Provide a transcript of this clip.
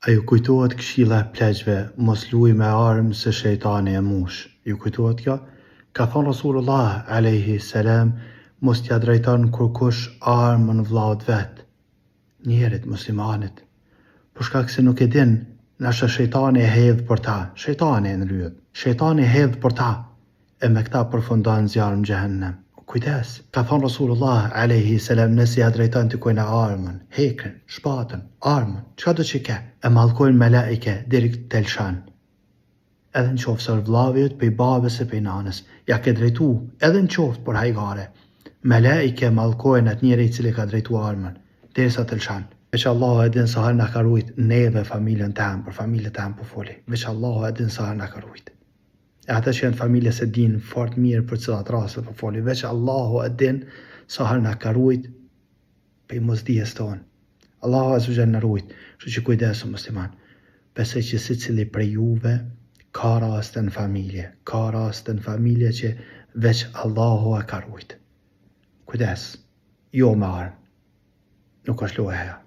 A ju kujtohet këshilla e pleqve, mos luaj me armë se shejtani e mush? Ju kujtohet kjo? Ka thonë Rasulullah alayhi salam, mos t'ja drejton kurkush armën vllaut vet, njerit muslimanit. Për shkak se nuk e din, nashta shejtani e hedh për ta, shejtani e nryhet, shejtani e hedh për ta, e me këta përfundon zjarr në xhehenem. Kujdes, ka thonë Rasulullah alayhi salam, nëse ja drejton të kujna armën, hekën, shpatën, armën, çka do që ke, e mallkojnë melaike deri te lshan. Edhe në qoftë se vllavit për babës e për nanës, ja ke drejtu, edhe në qoftë për hajgare, melaike mallkojnë atë njeri i cili ka drejtu armën, derisa të lshan. Veç Allahu e din sa herë na ka rujt neve familjen tem, për familjen tem po foli. Veç Allahu e din sa herë na ka rujt. E ata që janë familje se din fort mirë për cilat raste po foli. Veç Allahu e din sa herë na ka rujt për mosdijes tonë. Allahu azza wa jalla na rujt. Kështu që kujdesu musliman. Besoj që secili prej juve ka raste në familje, ka raste në familje që veç Allahu e ka rujt. Kujdes, jo me armë, nuk është luajja.